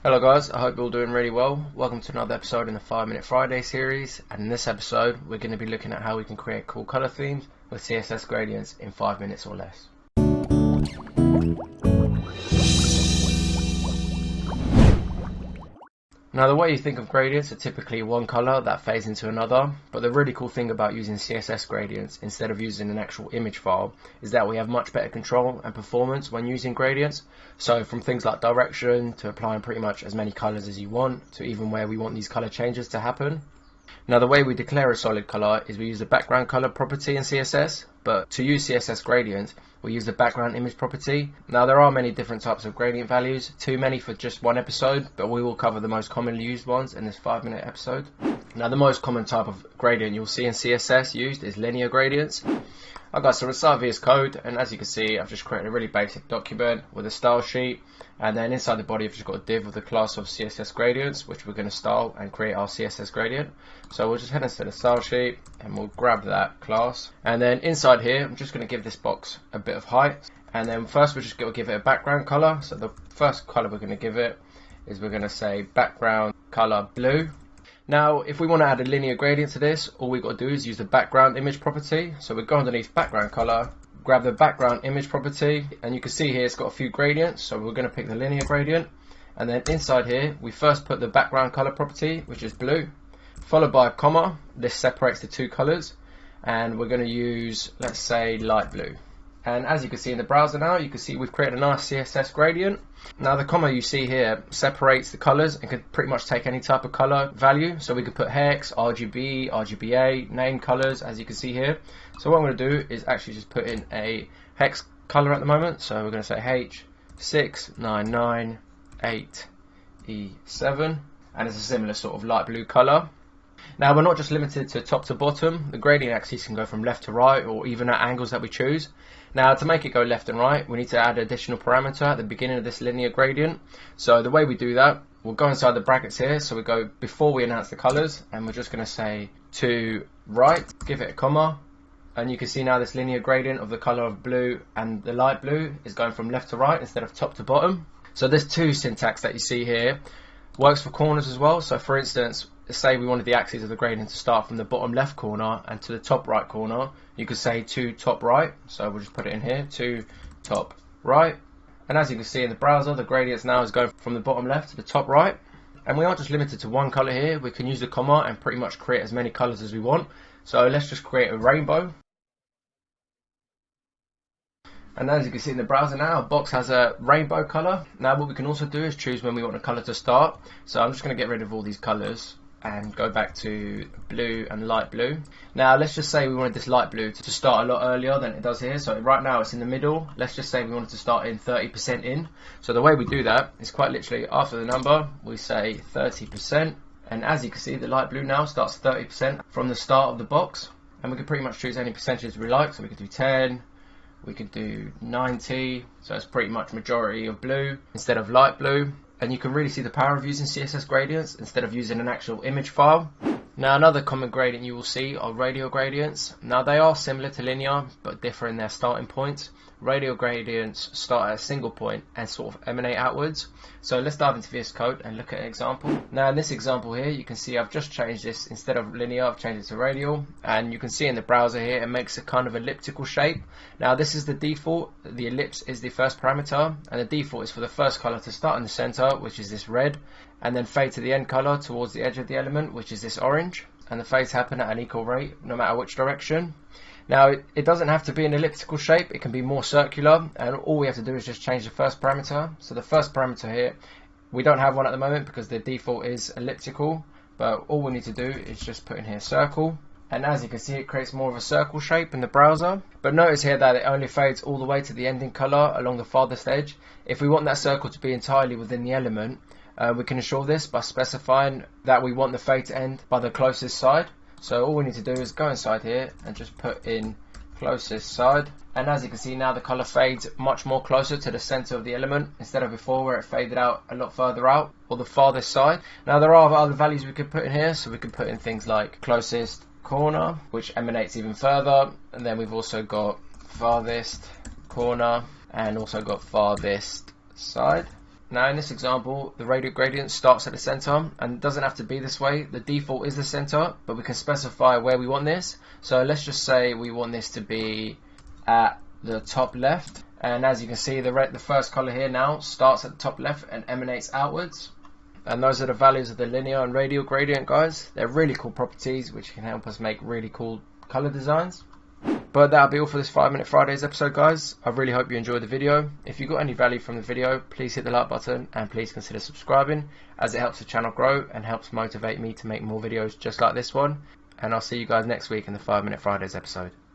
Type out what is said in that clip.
Hello guys, I hope you're all doing really well. Welcome to another episode in the 5 Minute Friday series, and in this episode we're going to be looking at how we can create cool color themes with CSS gradients in 5 minutes or less. Now the way you think of gradients are typically one color that fades into another, but the really cool thing about using CSS gradients instead of using an actual image file is that we have much better control and performance when using gradients. So from things like direction to applying pretty much as many colors as you want to even where we want these color changes to happen. Now the way we declare a solid color is we use the background color property in CSS, but to use CSS gradients we use the background image property. Now there are many different types of gradient values, too many for just one episode, but we will cover the most commonly used ones in this 5-minute episode. Now the most common type of gradient you'll see in CSS used is linear gradients. Okay, so we'll start VS Code, and as you can see I've just created a really basic document with a style sheet, and then inside the body I've just got a div with the class of CSS gradients, which we're going to style and create our CSS gradient. So we'll just head into the style sheet and we'll grab that class, and then inside here I'm just going to give this box a bit of height, and then first we're just going to give it a background color. So the first color we're going to give it is we're going to say background color blue. Now if we want to add a linear gradient to this, all we've got to do is use the background image property. So we go underneath background color, grab the background image property, and you can see here it's got a few gradients, so we're going to pick the linear gradient, and then inside here we first put the background color property, which is blue, followed by a comma. This separates the two colors, and we're going to use, let's say, light blue. And as you can see in the browser now, you can see we've created a nice CSS gradient. Now the comma you see here separates the colors and can pretty much take any type of color value. So we could put hex, RGB, RGBA, name colors, as you can see here. So what I'm going to do is actually just put in a hex color at the moment. So we're going to say H6998E7, and it's a similar sort of light blue color. Now we're not just limited to top to bottom. The gradient axis can go from left to right, or even at angles that we choose. Now to make it go left and right, we need to add an additional parameter at the beginning of this linear gradient. So the way we do that, we'll go inside the brackets here. So we go before we announce the colors, and we're just going to say to right, give it a comma, and you can see now this linear gradient of the color of blue and the light blue is going from left to right instead of top to bottom. So this to syntax that you see here works for corners as well. So for instance, say we wanted the axis of the gradient to start from the bottom left corner and to the top right corner, you could say to top right. So we'll just put it in here, to top right. And as you can see in the browser, the gradients now is going from the bottom left to the top right. And we aren't just limited to one color here. We can use the comma and pretty much create as many colors as we want. So let's just create a rainbow. And as you can see in the browser now, our box has a rainbow color. Now what we can also do is choose when we want a color to start. So I'm just going to get rid of all these colors and go back to blue and light blue. Now let's just say we wanted this light blue to start a lot earlier than it does here. So right now it's in the middle. Let's just say we wanted to start in 30% in. So the way we do that is quite literally after the number we say 30%, and as you can see the light blue now starts 30% from the start of the box, and we can pretty much choose any percentage we like. So we could do 10, we could do 90, so it's pretty much majority of blue instead of light blue. And you can really see the power of using CSS gradients instead of using an actual image file. Now another common gradient you will see are radial gradients. Now they are similar to linear but differ in their starting points. Radial gradients start at a single point and sort of emanate outwards. So let's dive into VS Code and look at an example. Now in this example here you can see I've just changed this, instead of linear I've changed it to radial, and you can see in the browser here it makes a kind of elliptical shape. Now this is the default, the ellipse is the first parameter, and the default is for the first color to start in the center, which is this red, and then fade to the end color towards the edge of the element, which is this orange, and the fades happen at an equal rate no matter which direction. Now it doesn't have to be an elliptical shape, it can be more circular, and all we have to do is just change the first parameter. So the first parameter here, we don't have one at the moment because the default is elliptical, but all we need to do is just put in here circle, and as you can see it creates more of a circle shape in the browser. But notice here that it only fades all the way to the ending color along the farthest edge. If we want that circle to be entirely within the element, we can ensure this by specifying that we want the fade to end by the closest side. So all we need to do is go inside here and just put in closest side, and as you can see now the color fades much more closer to the center of the element instead of before where it faded out a lot further out or the farthest side. Now there are other values we could put in here, so we can put in things like closest corner, which emanates even further, and then we've also got farthest corner and also got farthest side. Now in this example, the radial gradient starts at the center, and it doesn't have to be this way. The default is the center, but we can specify where we want this. So let's just say we want this to be at the top left, and as you can see, the first color here now starts at the top left and emanates outwards. And those are the values of the linear and radial gradient, guys. They're really cool properties which can help us make really cool color designs. But that'll be all for this 5 Minute Fridays episode, guys. I really hope you enjoyed the video. If you got any value from the video, please hit the like button and please consider subscribing, as it helps the channel grow and helps motivate me to make more videos just like this one. And I'll see you guys next week in the 5 Minute Fridays episode.